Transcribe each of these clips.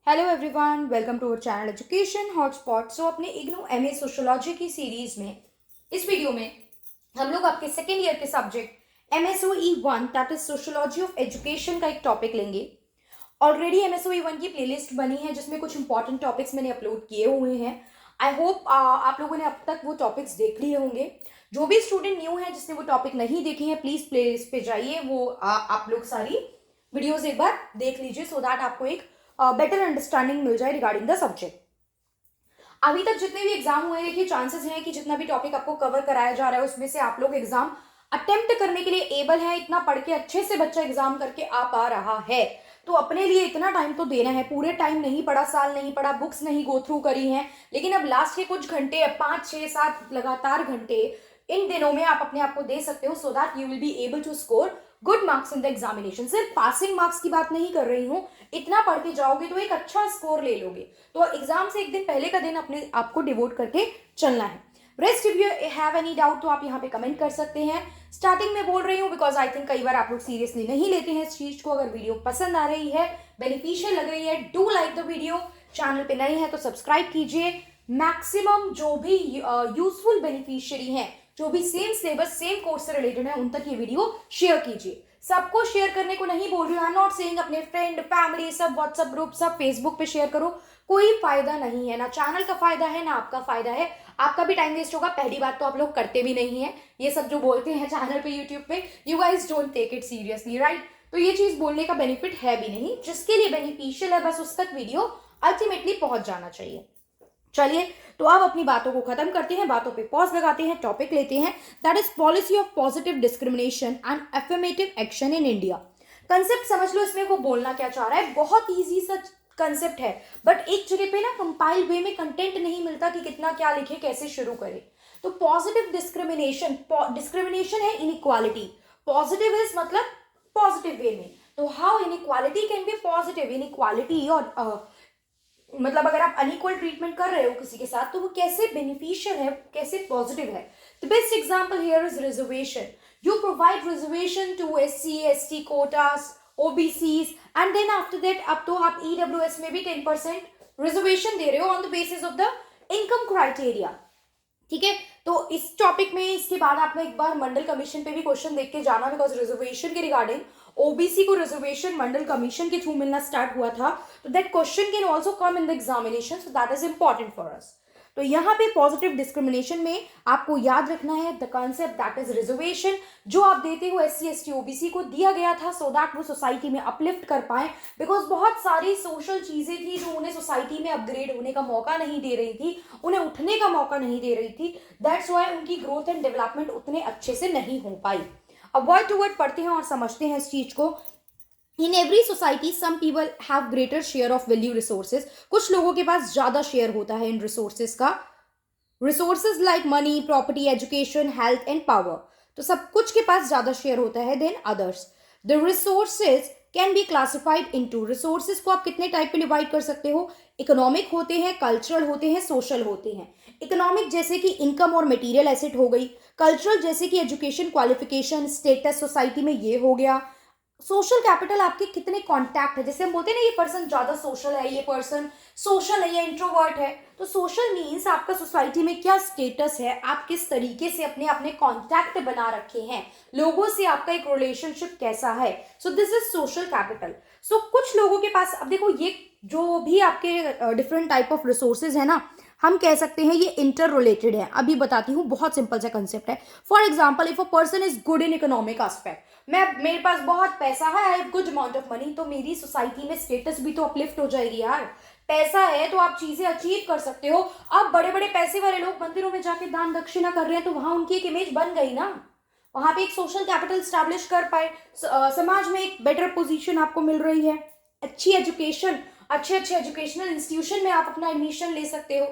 Hello everyone, welcome to our channel education hotspot. So अपने IGNOU MA sociology की series में इस video में हम लोग आपके सेकेंड ईयर के subject MSOE 1 that is sociology of education का एक टॉपिक लेंगे। ऑलरेडी MSOE 1 की प्लेलिस्ट बनी है जिसमें कुछ इंपॉर्टेंट टॉपिक्स मैंने अपलोड किए हुए हैं। आई होप आप लोगों ने अब तक वो टॉपिक्स देख लिए होंगे। जो भी स्टूडेंट न्यू है जिसने वो टॉपिक नहीं देखे हैं, प्लीज प्लेलिस्ट पे जाइए, वो आप लोग सारी वीडियोज एक बार देख लीजिए सो दैट आपको एक बेटर अंडरस्टैंडिंग मिल जाए रिगार्डिंग द सब्जेक्ट। अभी तक जितने भी एग्जाम हुए, देखिए चांसेस हैं कि जितना भी टॉपिक आपको कवर कराया जा रहा है उसमें से आप लोग एग्जाम अटेम्प्ट करने के लिए एबल है। इतना पढ़ के अच्छे से बच्चा एग्जाम करके आ पा रहा है, तो अपने लिए इतना टाइम तो देना है। पूरे टाइम नहीं पढ़ा, साल नहीं पढ़ा, बुक्स नहीं गो थ्रू करी हैं, लेकिन अब लास्ट के कुछ घंटे, 5 6 7 लगातार घंटे इन दिनों में आप अपने आप को दे सकते हो so that you will be able to score good marks in the examination. सिर्फ पासिंग मार्क्स की बात नहीं कर रही हूँ, इतना पढ़ के जाओगे तो एक अच्छा स्कोर ले लोगे। तो एग्जाम से एक दिन पहले का दिन अपने आप को डिवोट करके चलना है। Rest if you have any doubt तो आप यहाँ पे कमेंट कर सकते हैं। स्टार्टिंग में बोल रही हूँ बिकॉज आई थिंक कई बार आप लोग सीरियसली नहीं लेते हैं इस चीज को। अगर वीडियो पसंद आ रही है, बेनिफिशियल लग रही है, do like the video. Channel पे नए हैं तो सब्सक्राइब कीजिए। मैक्सिमम जो भी यूजफुल बेनिफिशियरी हैं, जो भी सेम सिलेबस सेम कोर्स से रिलेटेड है, उन तक ये वीडियो शेयर कीजिए। सबको शेयर करने को नहीं बोल रही हूँ, आई एम नॉट सेइंग अपने फ्रेंड फैमिली सब व्हाट्सएप ग्रुप सब फेसबुक पे शेयर करो, कोई फायदा नहीं है। ना चैनल का फायदा है ना आपका फायदा है, आपका भी टाइम वेस्ट होगा। पहली बात तो आप लोग करते भी नहीं है ये सब जो बोलते हैं चैनल पे यूट्यूब पे, you guys don't take it seriously, right. तो ये चीज बोलने का बेनिफिट है भी नहीं। जिसके लिए बेनिफिशियल है बस उस तक वीडियो अल्टीमेटली पहुंच जाना चाहिए। चलिए, तो अब अपनी बातों को खत्म करते हैं, बातों पे पॉज लगाते हैं, टॉपिक लेते हैं that is policy of positive discrimination and affirmative action in India. Concept समझ लो इसमें वो बोलना क्या चाह रहा है। बहुत इजी सा कंसेप्ट है, बट एक जगह पे ना कंपाइल वे में कंटेंट नहीं मिलता कि कितना क्या लिखे, कैसे शुरू करें। तो पॉजिटिव डिस्क्रिमिनेशन, डिस्क्रिमिनेशन है इनइक्वालिटी, पॉजिटिव इज मतलब पॉजिटिव वे में। तो how inequality can be positive, inequality और मतलब अगर आप अनइक्वल ट्रीटमेंट कर रहे हो किसी के साथ तो वो कैसे बेनिफिशियल है, कैसे पॉजिटिव है। The best example here is reservation. You provide reservation to SC ST कोटास, OBCs and then after that अब तो आप EWS में भी 10% रिजर्वेशन दे रहे हो on the basis of the income criteria. ठीक है, तो इस टॉपिक में इसके बाद आपने एक बार मंडल कमीशन पे भी क्वेश्चन देख के जाना, बिकॉज रिजर्वेशन के रिगार्डिंग OBC को रिजर्वेशन मंडल कमीशन के थ्रू मिलना स्टार्ट हुआ था। तो that question can also come in the examination, so that is important for us. तो यहाँ पे पॉजिटिव डिस्क्रिमिनेशन में आपको याद रखना है the concept that is reservation. जो आप देते हो SC ST OBC को दिया गया था सो दैट वो सोसाइटी में अपलिफ्ट कर पाए, बिकॉज बहुत सारी सोशल चीजें थी जो उन्हें सोसाइटी में अपग्रेड होने का मौका नहीं दे रही थी, उन्हें उठने का मौका नहीं दे रही थी। दैट्स वाई उनकी ग्रोथ एंड डेवलपमेंट उतने अच्छे से नहीं हो पाई। अब वर्ड टू वर्ड पढ़ते हैं और समझते हैं इस चीज को। In every society some people have greater share of value resources. कुछ लोगों के पास ज्यादा शेयर होता है इन रिसोर्सेज का, resources like money, property, education, health and power. तो सब कुछ के पास ज्यादा शेयर होता है then others. The resources can be classified into, resources को आप कितने टाइप पे डिवाइड कर सकते हो। इकोनॉमिक होते हैं, कल्चरल होते हैं, सोशल होते हैं। इकोनॉमिक जैसे कि इनकम और मटेरियल एसेट हो गई, कल्चरल जैसे कि एजुकेशन, क्वालिफिकेशन, स्टेटस सोसाइटी में ये हो गया। सोशल कैपिटल आपके कितने कॉन्टैक्ट है, जैसे हम बोलते हैं ना ये पर्सन ज्यादा सोशल है, ये पर्सन सोशल है या इंट्रोवर्ट है। तो सोशल मीन्स आपका सोसाइटी में क्या स्टेटस है, आप किस तरीके से अपने अपने कॉन्टैक्ट बना रखे हैं, लोगों से आपका एक रिलेशनशिप कैसा है। So this is social capital. So कुछ लोगों के पास, अब देखो ये जो भी आपके डिफरेंट टाइप ऑफ रिसोर्सेज है ना, हम कह सकते हैं ये इंटर रिलेटेड है। अभी बताती हूँ, बहुत सिंपल सा कंसेप्ट है। For example if a person is good in economic aspect, मेरे पास बहुत पैसा है, I have good amount of money, तो मेरी सोसाइटी में स्टेटस भी तो अपलिफ्ट हो जाएगी यार। पैसा है तो आप चीजें अचीव कर सकते हो। अब बड़े बड़े पैसे वाले लोग मंदिरों में जाके दान दक्षिणा कर रहे हैं तो वहां उनकी एक इमेज बन गई ना, वहां पे एक सोशल कैपिटल स्टैब्लिश कर पाए, समाज में एक बेटर पोजीशन आपको मिल रही है, अच्छी एजुकेशन, अच्छे अच्छे एजुकेशनल इंस्टीट्यूशन में आप अपना एडमिशन ले सकते हो।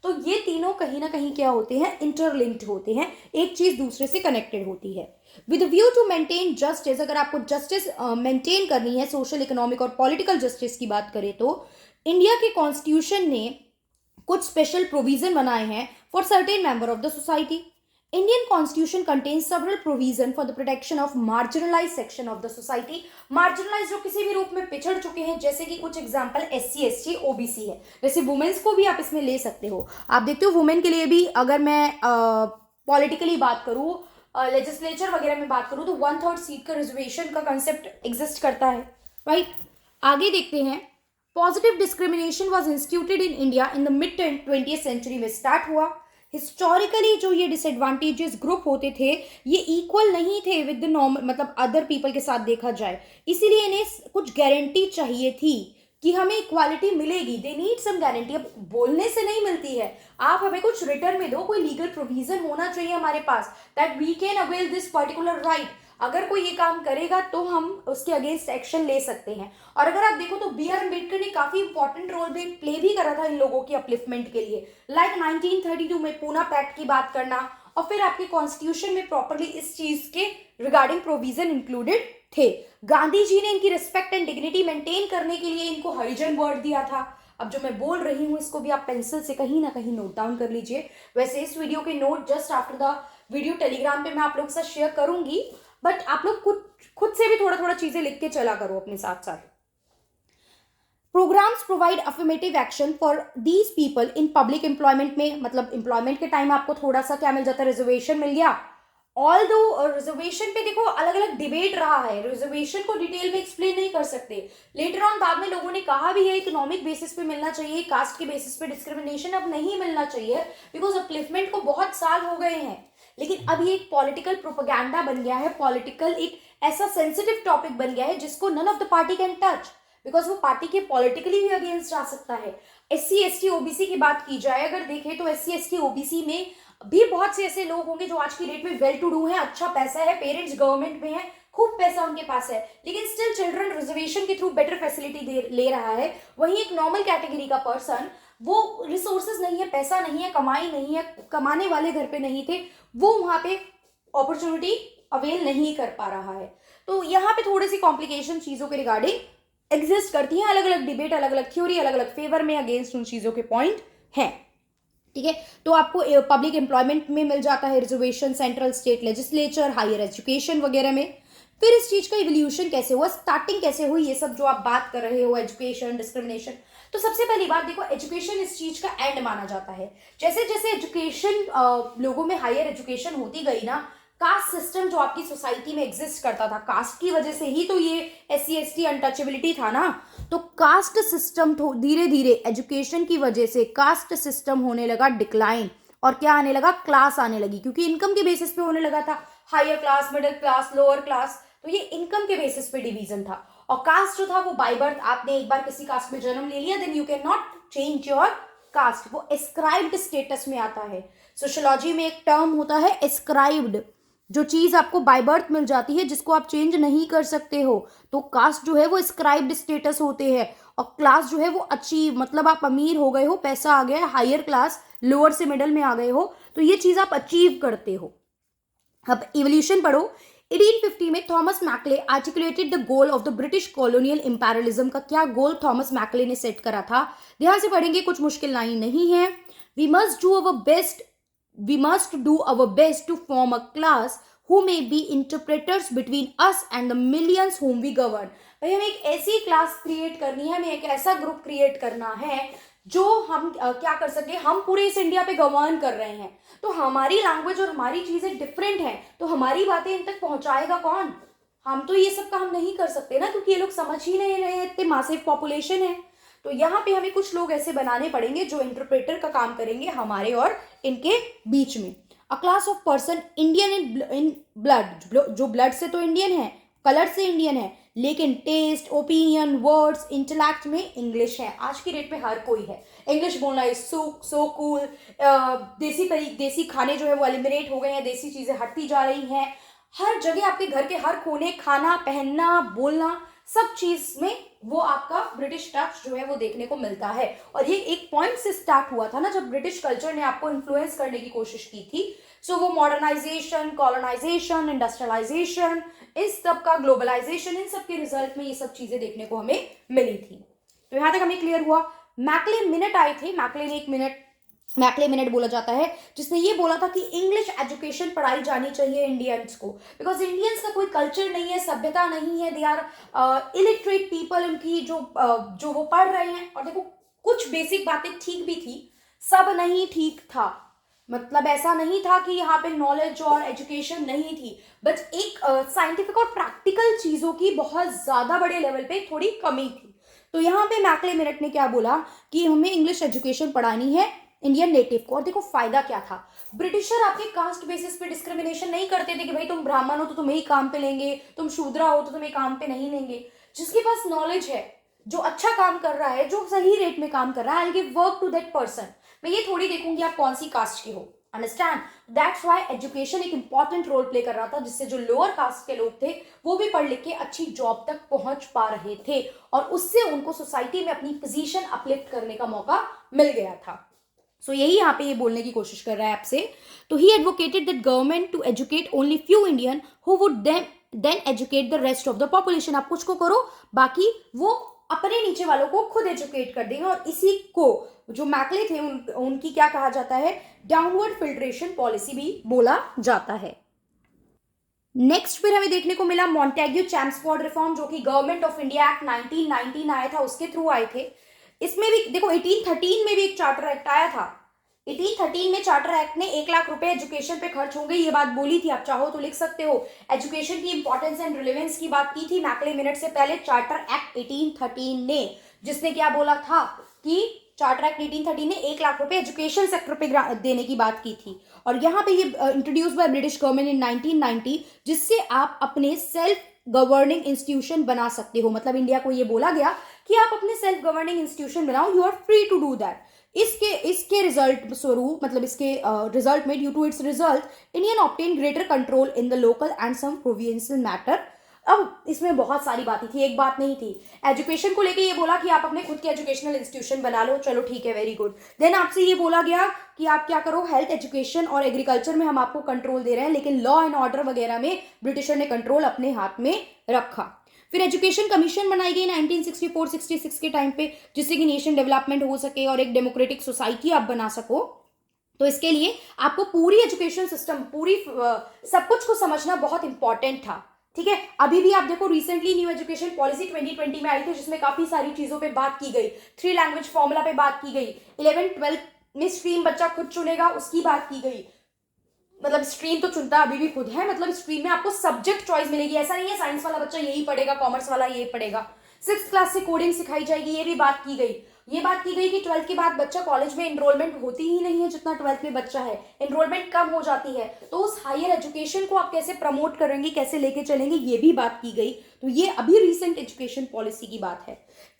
तो ये तीनों कहीं ना कहीं क्या होते हैं, इंटरलिंक्ड होते हैं, एक चीज दूसरे से कनेक्टेड होती है। With view to maintain justice, अगर आपको जस्टिस मेंटेन करनी है, सोशल, इकोनॉमिक और पॉलिटिकल जस्टिस की बात करें तो इंडिया के कॉन्स्टिट्यूशन ने कुछ स्पेशल प्रोविजन बनाए हैं for certain member of the society. Indian Constitution contains several provision for the protection of marginalized section of the society. Marginalized जो किसी भी रूप में पिछड़ चुके हैं, जैसे कि कुछ एग्जांपल SC ST OBC है, वैसे वुमेन्स को भी आप इसमें ले सकते हो। आप देखते हो वुमेन के लिए भी अगर मैं पॉलिटिकली बात करूँ, लेजिस्लेचर वगैरह में बात करूँ, तो 1/3 सीट का रिजर्वेशन का कंसेप्ट एग्जिस्ट करता है, राइट। आगे देखते हैं, positive discrimination was instituted in India in the mid 20th century में स्टार्ट हुआ। हिस्टोरिकली जो ये डिसएडवांटेजेस ग्रुप होते थे ये इक्वल नहीं थे विद द नॉर्मल, मतलब अदर पीपल के साथ देखा जाए, इसीलिए इन्हें कुछ गारंटी चाहिए थी कि हमें इक्वालिटी मिलेगी। They need some guarantee. अब बोलने से नहीं मिलती है, आप हमें कुछ रिटर्न में दो, कोई लीगल प्रोविजन होना चाहिए हमारे पास that we can avail this particular right. अगर कोई ये काम करेगा तो हम उसके अगेंस्ट एक्शन ले सकते हैं। और अगर आप देखो तो B.R. अम्बेडकर ने काफी इंपॉर्टेंट रोल प्ले भी करा था इन लोगों की अपलिफ्टमेंट के लिए, लाइक 1932 में पूना पैक्ट की बात करना, और फिर आपके कॉन्स्टिट्यूशन में प्रॉपरली इस चीज के रिगार्डिंग प्रोविजन इंक्लूडेड थे। गांधी जी ने इनकी रिस्पेक्ट एंड डिग्निटी मेंटेन करने के लिए इनको हरिजन वर्ड दिया था। अब जो मैं बोल रही हूँ इसको भी आप पेंसिल से कहीं ना कहीं नोट डाउन कर लीजिए। वैसे इस वीडियो के note just after the video Telegram पे मैं आप लोग के साथ शेयर करूंगी, बट आप लोग खुद से भी थोड़ा थोड़ा चीजें लिख के चला करो अपने साथ साथ। Programmes provide affirmative action for these people in public employment में, मतलब एम्प्लॉयमेंट के टाइम आपको थोड़ा सा क्या मिल जाता है, रिजर्वेशन मिल गया। ऑल दो रिजर्वेशन पे देखो अलग अलग डिबेट रहा है, रिजर्वेशन को डिटेल में एक्सप्लेन नहीं कर सकते। लेटर ऑन बाद में लोगों ने कहा भी है इकोनॉमिक बेसिस पे मिलना चाहिए, कास्ट के बेसिस पे डिस्क्रिमिनेशन अब नहीं मिलना चाहिए, बिकॉज अपलिफ्टमेंट को बहुत साल हो गए हैं। लेकिन अब ये एक पॉलिटिकल प्रोपेगेंडा बन गया है, पॉलिटिकल एक ऐसा सेंसिटिव टॉपिक बन गया है जिसको none of the party can touch, because वो पार्टी के पॉलिटिकली भी अगेंस्ट आ सकता है। SC ST OBC की बात की जाए अगर देखें तो SC ST OBC में भी बहुत से ऐसे लोग होंगे जो आज की डेट में वेल टू डू हैं, अच्छा पैसा है, पेरेंट्स गवर्नमेंट में है, खूब पैसा उनके पास है, लेकिन स्टिल चिल्ड्रन रिजर्वेशन के थ्रू बेटर फैसिलिटी ले रहा है। वहीं एक नॉर्मल कैटेगरी का पर्सन, वो रिसोर्सेज नहीं है, पैसा नहीं है, कमाई नहीं है, कमाने वाले घर पे नहीं थे, वो वहां पे अपॉर्चुनिटी अवेल नहीं कर पा रहा है। तो यहाँ पे थोड़ी सी कॉम्प्लिकेशन चीजों के रिगार्डिंग एग्जिस्ट करती है, अलग अलग डिबेट, अलग अलग थ्योरी, अलग अलग फेवर में अगेंस्ट उन चीजों के पॉइंट है, ठीक है। तो आपको पब्लिक एम्प्लॉयमेंट में मिल जाता है reservation, central state legislature, higher education वगैरह में। फिर इस चीज का इवोल्यूशन कैसे हुआ, स्टार्टिंग कैसे हुई, ये सब जो आप बात कर रहे हो, एजुकेशन, डिस्क्रिमिनेशन, तो सबसे पहली बात देखो एजुकेशन इस चीज का एंड माना जाता है। जैसे जैसे एजुकेशन लोगों में हायर एजुकेशन होती गई ना, कास्ट सिस्टम जो आपकी सोसाइटी में एग्जिस्ट करता था, कास्ट की वजह से ही तो ये SC ST अनटचेबिलिटी था ना, तो कास्ट सिस्टम धीरे धीरे एजुकेशन की वजह से कास्ट सिस्टम होने लगा डिक्लाइन, और क्या आने लगा, क्लास आने लगी, क्योंकि इनकम के बेसिस पे होने लगा था, higher class, middle class, lower class, तो ये इनकम के बेसिस पे डिवीजन था। और कास्ट जो था वो बाय बर्थ, आपने एक बार किसी कास्ट में जन्म ले लिया, then you can not change your caste, वो एस्क्राइब्ड स्टेटस में आता है। सोशियोलॉजी में एक टर्म होता है एस्क्राइब्ड, जो चीज आपको बाय बर्थ मिल जाती है जिसको आप चेंज नहीं कर सकते हो, तो कास्ट जो है वो एस्क्राइब्ड स्टेटस होते हैं, और क्लास जो है वो अचीव, मतलब आप अमीर हो गए हो, पैसा आ गया है, हायर क्लास, लोअर से मिडिल में आ गए हो, तो ये चीज आप अचीव करते हो। अब इवोल्यूशन पढ़ो। 1850 में Thomas McClay articulated the goal of the British colonial imperialism का क्या गोल थॉमस मैकले ने सेट करा था, ध्यान से पढ़ेंगे, कुछ मुश्किल लाइन नहीं है। We must do our best to form a class who may be interpreters between us and the millions whom we govern। भाई हमें एक ऐसी क्लास क्रिएट करनी है, हमें एक ऐसा ग्रुप क्रिएट करना है जो हम क्या कर सके, हम पूरे इस इंडिया पे गवर्न कर रहे हैं, तो हमारी लैंग्वेज और हमारी चीजें डिफरेंट हैं, तो हमारी बातें इन तक पहुंचाएगा कौन, हम तो ये सब काम नहीं कर सकते ना, क्योंकि ये लोग समझ ही नहीं रहे हैं, इतने मासिव पॉपुलेशन है। तो यहाँ पे हमें कुछ लोग ऐसे बनाने पड़ेंगे जो इंटरप्रेटर का काम करेंगे हमारे और इनके बीच में। अ class of person Indian in blood, जो ब्लड से तो इंडियन है, कलर से इंडियन है, लेकिन टेस्ट, ओपिनियन, वर्ड्स, इंटेलेक्ट में इंग्लिश है। आज की डेट में हर कोई है, इंग्लिश बोलना इज सो कूल। देसी खाने जो है वो एलिमिनेट हो गए हैं, देसी चीजें हटती जा रही हैं, हर जगह आपके घर के हर कोने, खाना, पहनना, बोलना, सब चीज में वो आपका ब्रिटिश टच जो है वो देखने को मिलता है। और ये एक पॉइंट से स्टार्ट हुआ था ना, जब ब्रिटिश कल्चर ने आपको इन्फ्लुएंस करने की कोशिश की थी। सो वो मॉडर्नाइजेशन, कॉलोनाइजेशन, इंडस्ट्रियलाइजेशन, इस सब का ग्लोबलाइजेशन, इन सब के रिजल्ट में ये सब चीजें देखने को हमें मिली थी। तो यहां तक हमें क्लियर हुआ। मैकले मिनट आए थे, मैकले ने एक मिनट मैकले मिनट बोला जाता है, जिसने ये बोला था कि इंग्लिश एजुकेशन पढ़ाई जानी चाहिए इंडियंस को, बिकॉज इंडियंस का कोई कल्चर नहीं है, सभ्यता नहीं है, दे आर इलिटरेट पीपल, उनकी जो वो पढ़ रहे हैं। और देखो कुछ बेसिक बातें ठीक भी थी, सब नहीं ठीक था, मतलब ऐसा नहीं था कि यहाँ पे नॉलेज और एजुकेशन नहीं थी, बट एक साइंटिफिक और प्रैक्टिकल चीजों की बहुत ज्यादा बड़े लेवल पे थोड़ी कमी थी। तो यहाँ पे मैकले मिनट ने क्या बोला कि हमें इंग्लिश एजुकेशन पढ़ानी है इंडियन नेटिव को। और देखो फायदा क्या था, ब्रिटिशर आपके कास्ट बेसिस पे डिस्क्रिमिनेशन नहीं करते थे कि भाई तुम ब्राह्मण हो तो तुम्हें ही काम पे लेंगे, तुम शूद्रा हो तो तुम्हें काम पे नहीं लेंगे। जिसके पास नॉलेज है, जो अच्छा काम कर रहा है, जो सही रेट में काम कर रहा है, I give work to that person. मैं ये थोड़ी देखूंगी आप कौन सी कास्ट के हो, अंडरस्टैंड। दैट्स व्हाई एजुकेशन एक इंपॉर्टेंट रोल प्ले कर रहा था, जिससे जो लोअर कास्ट के लोग थे वो भी पढ़ लिख के अच्छी जॉब तक पहुंच पा रहे थे, और उससे उनको सोसाइटी में अपनी पोजीशन अपलिफ्ट करने का मौका मिल गया था। सो यही यहाँ पे ये बोलने की कोशिश कर रहा है आपसे। तो he advocated that government to educate only few Indian who would then educate the rest of the population. आप कुछ को करो, बाकी वो अपने नीचे वालों को खुद एजुकेट कर देंगे। और इसी को जो मैकले थे उनकी क्या कहा जाता है, डाउनवर्ड फिल्ट्रेशन पॉलिसी भी बोला जाता है। नेक्स्ट फिर हमें देखने को मिला मॉन्टेग्यू चैम्सफोर्ड रिफॉर्म, जो कि गवर्नमेंट ऑफ इंडिया एक्ट 1919 आया था, उसके थ्रू आए थे। इसमें भी देखो 1813 में भी एक चार्टर एक्ट आया था। 1813 में चार्टर एक्ट ने 1 लाख रुपए एजुकेशन पे खर्च होंगे ये बात बोली थी, आप चाहो तो लिख सकते हो। एजुकेशन की इंपॉर्टेंस एंड रिलेवेंस की बात की थी मैकले मिनट से पहले चार्टर एक्ट 1813 ने, जिसने क्या बोला था कि चार्टर एक्ट 1813 ने 1 लाख रुपए एजुकेशन सेक्टर पे देने की बात की थी। और यहाँ पे ये introduce by British government in 1990, जिससे आप अपने सेल्फ गवर्निंग इंस्टीट्यूशन बना सकते हो। मतलब इंडिया को ये बोला गया कि आप अपने सेल्फ गवर्निंग इंस्टीट्यूशन बनाओ, you are free to do that. इसके रिजल्ट स्वरूप, मतलब इसके रिजल्ट में, due to its result, Indian obtain greater control in the local and some provincial matter. अब इसमें बहुत सारी बातें थी, एक बात नहीं थी। एजुकेशन को लेके ये बोला कि आप अपने खुद के एजुकेशनल इंस्टीट्यूशन बना लो, चलो ठीक है, वेरी गुड। देन आपसे ये बोला गया कि आप क्या करो, हेल्थ, एजुकेशन और एग्रीकल्चर में हम आपको कंट्रोल दे रहे हैं, लेकिन लॉ एंड ऑर्डर वगैरह में ब्रिटिशर ने कंट्रोल अपने हाथ में रखा। फिर एजुकेशन कमीशन बनाई गई 1964-66 के टाइम पे, जिससे कि नेशन डेवलपमेंट हो सके और एक डेमोक्रेटिक सोसाइटी आप बना सको। तो इसके लिए आपको पूरी एजुकेशन सिस्टम, पूरी सब कुछ को समझना बहुत इंपॉर्टेंट था, ठीक है। अभी भी आप देखो, रिसेंटली न्यू एजुकेशन पॉलिसी 2020 में आई थी, जिसमें काफी सारी चीजों पे बात की गई। 3 लैंग्वेज फॉर्मूला पे बात की गई, 11-12 में स्ट्रीम बच्चा खुद चुनेगा उसकी बात की गई। मतलब स्ट्रीम तो चुनता अभी भी खुद है, मतलब स्ट्रीम में आपको सब्जेक्ट चॉइस मिलेगी, ऐसा नहीं है साइंस वाला बच्चा यही पढ़ेगा, कॉमर्स वाला ये पढ़ेगा। 6th क्लास से कोडिंग सिखाई जाएगी, ये भी बात की गई। ये बात की गई कि 12th के बाद बच्चा कॉलेज में एनरोलमेंट होती ही नहीं है जितना 12th में बच्चा है, एनरोलमेंट कम हो जाती है। तो उस हायर एजुकेशन को आप कैसे प्रमोट करेंगे, कैसे लेके चलेंगे, ये भी बात की गई। तो ये अभी रिसेंट एजुकेशन पॉलिसी की बात है।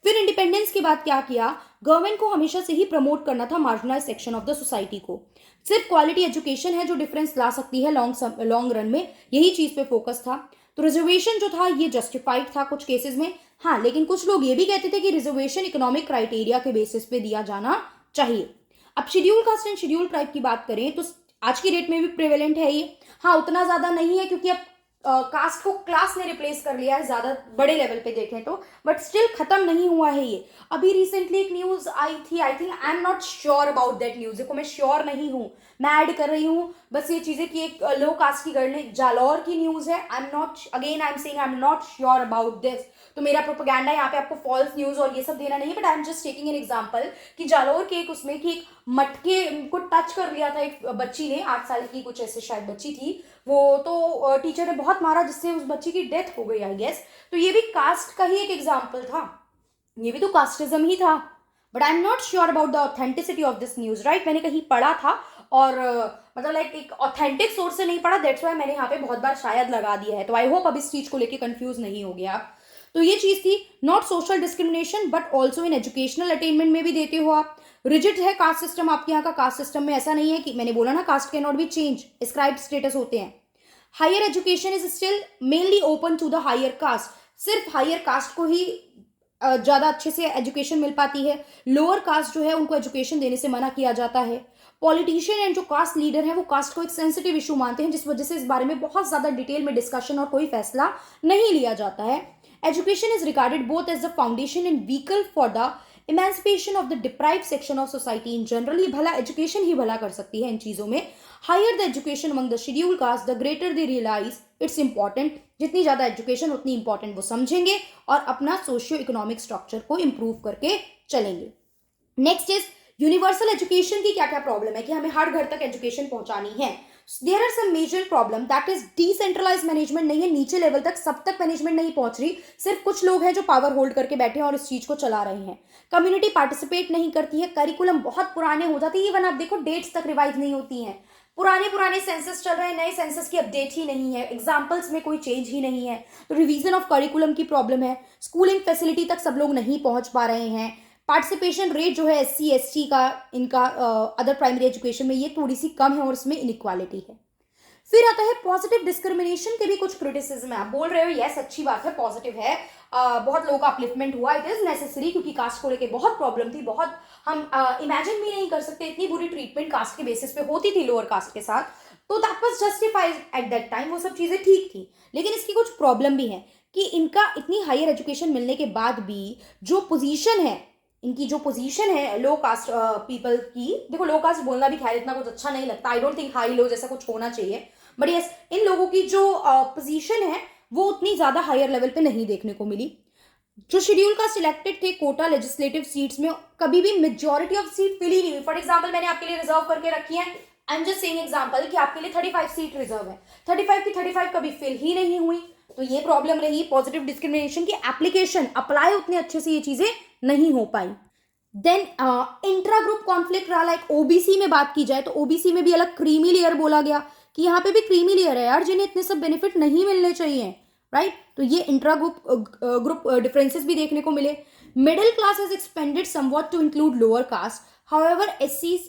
फिर इंडिपेंडेंस के बाद क्या किया, गवर्नमेंट को हमेशा से ही प्रमोट करना था marginalise section of the society को। सिर्फ क्वालिटी एजुकेशन है जो डिफरेंस ला सकती है लॉन्ग रन में, यही चीज पे फोकस था। तो रिजर्वेशन जो था ये जस्टिफाइड था कुछ केसेस में, हाँ, लेकिन कुछ लोग ये भी कहते थे कि रिजर्वेशन इकोनॉमिक क्राइटेरिया के बेसिस पे दिया जाना चाहिए। अब schedule caste and schedule tribe की बात करें तो आज की डेट में भी प्रेवेलेंट है ये, हाँ उतना ज्यादा नहीं है क्योंकि अब कास्ट को क्लास ने रिप्लेस कर लिया है ज्यादा बड़े लेवल पे देखें तो, बट स्टिल खत्म नहीं हुआ है ये। अभी रिसेंटली एक न्यूज आई थी, I think, I am not sure about that news, देखो मैं श्योर नहीं हूँ, मैं ऐड कर रही हूँ बस ये चीजें कि एक लो कास्ट की गर्ल ने, जालौर की न्यूज है, I am saying I am not sure about this. तो मेरा प्रोपेगेंडा यहाँ पे आपको फॉल्स न्यूज और ये सब देना नहीं है, but I am just taking an example कि जालौर के एक उसमें कि एक मटके को टच कर लिया था एक बच्ची ने, 8 साल की कुछ ऐसे शायद बच्ची थी वो, तो टीचर ने बहुत मारा जिससे उस बच्ची की डेथ हो गई आई गेस। तो ये भी कास्ट का ही एक एग्जाम्पल था, ये भी तो कास्टिज्म ही था, but I am not sure about the authenticity of this news, right. मैंने कहीं पढ़ा था और मतलब लाइक एक ऑथेंटिक सोर्स से नहीं पढ़ा, दैट्स व्हाई मैंने यहाँ पे बहुत बार शायद लगा दिया है। तो आई होप अब इस चीज को लेके कंफ्यूज नहीं हो गया। तो ये चीज थी, not social discrimination but also in educational attainment में भी देते हो आप। रिजिड है कास्ट सिस्टम आपके यहाँ का, कास्ट सिस्टम में ऐसा नहीं है कि मैंने बोला ना caste can not be change, ascribed status होते हैं। Higher education is still mainly open to the higher caste, सिर्फ हायर कास्ट को ही ज्यादा अच्छे से एजुकेशन मिल पाती है, लोअर कास्ट जो है उनको एजुकेशन देने से मना किया जाता है। पॉलिटिशियन एंड जो कास्ट लीडर है वो कास्ट को एक सेंसिटिव इशू मानते हैं, जिस वजह से इस बारे में बहुत ज्यादा डिटेल में डिस्कशन और कोई फैसला नहीं लिया जाता है। Education is regarded both as the foundation and vehicle for the emancipation of the deprive section of society in general, ये भला एजुकेशन ही भला कर सकती है इन चीज़ों में. Higher the education among the schedule caste the greater they realise its important. जितनी ज़्यादा एजुकेशन उतनी इंपॉर्टेंट वो समझेंगे और अपना सोशियो इकोनॉमिक स्ट्रक्चर को इम्प्रूव करके चलेंगे. नेक्स्ट इज यूनिवर्सल एजुकेशन की क्या क्या प्रॉब्लम है कि हमें हर घर तक एजुकेशन पहुंचानी है. There are some major problem, that is decentralise management नहीं है, नीचे लेवल तक सब तक मैनेजमेंट नहीं पहुंच रही, सिर्फ कुछ लोग हैं जो पावर होल्ड करके बैठे हैं और इस चीज को चला रहे हैं. कम्युनिटी पार्टिसिपेट नहीं करती है, करिकुलम बहुत पुराने हो जाते हैं, इवन आप देखो डेट्स तक रिवाइज नहीं होती हैं, पुराने सेंसस चल रहे हैं, नए सेंसस की अपडेट ही नहीं है, एग्जाम्पल्स में कोई चेंज ही नहीं है. तो रिवीजन ऑफ करिकुलम की प्रॉब्लम है. स्कूलिंग फैसिलिटी तक सब लोग नहीं पहुंच पा रहे हैं. पार्टिसिपेशन रेट जो है SC ST का, इनका अदर प्राइमरी एजुकेशन में, ये थोड़ी सी कम है और इसमें इनइक्वालिटी है. फिर आता है पॉजिटिव डिस्क्रिमिनेशन के भी कुछ क्रिटिसिज्म है. आप बोल रहे हो यस अच्छी बात है, पॉजिटिव है, बहुत लोगों का अपलिफ्टमेंट हुआ, इट इज नेसेसरी, क्योंकि कास्ट को लेके बहुत प्रॉब्लम थी, बहुत हम इमेजिन भी नहीं कर सकते इतनी बुरी ट्रीटमेंट कास्ट के बेसिस पे होती थी लोअर कास्ट के साथ. तो that was justified at that time, वो सब चीजें ठीक थी. लेकिन इसकी कुछ प्रॉब्लम भी है कि इनका इतनी हायर एजुकेशन मिलने के बाद भी जो पोजीशन है, इनकी जो पोजीशन है लो कास्ट पीपल की, देखो लो कास्ट बोलना भी खैर इतना कुछ अच्छा नहीं लगता, I don't think high low जैसा कुछ होना चाहिए, बट यस इन लोगों की जो पोजीशन है वो उतनी ज्यादा हायर लेवल पे नहीं देखने को मिली. जो शेड्यूल कास्ट इलेक्टेड थे कोटा लेजिस्लेटिव सीट्स में, कभी भी मेजॉरिटी ऑफ सीट फिल ही नहीं हुई. फॉर एग्जाम्पल मैंने आपके लिए रिजर्व करके रखी है, I am just saying example कि आपके लिए 35 सीट रिजर्व है, 35 की 35 कभी फिल ही नहीं हुई. तो ये प्रॉब्लम रही पॉजिटिव डिस्क्रिमिनेशन की. एप्लीकेशन अप्लाई उतने अच्छे से ये चीजें नहीं हो पाई. देन इंट्रा ग्रुप कॉन्फ्लिक्ट रहा. लाइक ओबीसी में बात की जाए तो ओबीसी में भी अलग क्रीमी लेयर बोला गया कि यहाँ पे भी क्रीमी लेयर है यार, जिन्हें इतने सब बेनिफिट नहीं मिलने चाहिए, राइट. तो ये इंट्रा ग्रुप डिफरेंसेस भी देखने को मिले. Middle class has expanded somewhat to include lower caste. However, SC's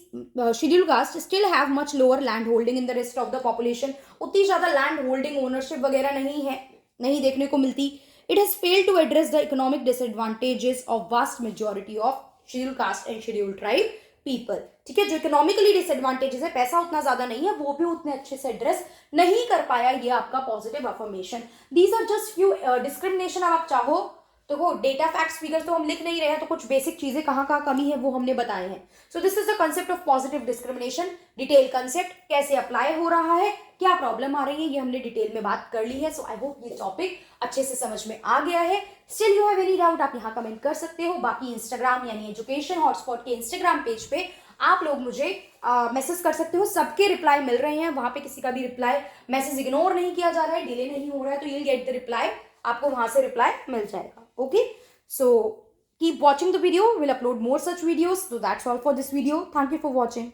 scheduled caste still have much lower land holding in the rest of the population. उतनी ज़्यादा land holding ownership वगैरह नहीं है, नहीं देखने को मिलती. It has failed to address the economic disadvantages of vast majority of scheduled caste and scheduled tribe people. ठीक है, जो इकोनॉमिकली डिसएडवांटेजेस है, पैसा उतना ज्यादा नहीं है, वो भी उतने अच्छे से एड्रेस नहीं कर पाया. ये आपका positive affirmation. These are just few discrimination. अब आप चाहो तो वो डेटा फैक्ट्स फिगर्स तो हम लिख नहीं रहे हैं, तो कुछ बेसिक चीजें कहाँ कहाँ कमी है वो हमने बताए हैं. सो this is the concept of positive discrimination. Detail concept कैसे अप्लाई हो रहा है, क्या प्रॉब्लम आ रही है, ये हमने डिटेल में बात कर ली है. सो आई होप ये टॉपिक अच्छे से समझ में आ गया है. Still you have any doubt, आप यहाँ कमेंट कर सकते हो. बाकी इंस्टाग्राम यानी एजुकेशन हॉटस्पॉट के इंस्टाग्राम पेज पे आप लोग मुझे मैसेज कर सकते हो. सबके रिप्लाई मिल रहे हैं वहां पे, किसी का भी रिप्लाई मैसेज इग्नोर नहीं किया जा रहा है, डिले नहीं हो रहा है, तो you will get the reply, आपको वहां से रिप्लाई मिल जाएगा. Okay, so keep watching the video, will upload more such videos. So that's all for this video. Thank you for watching.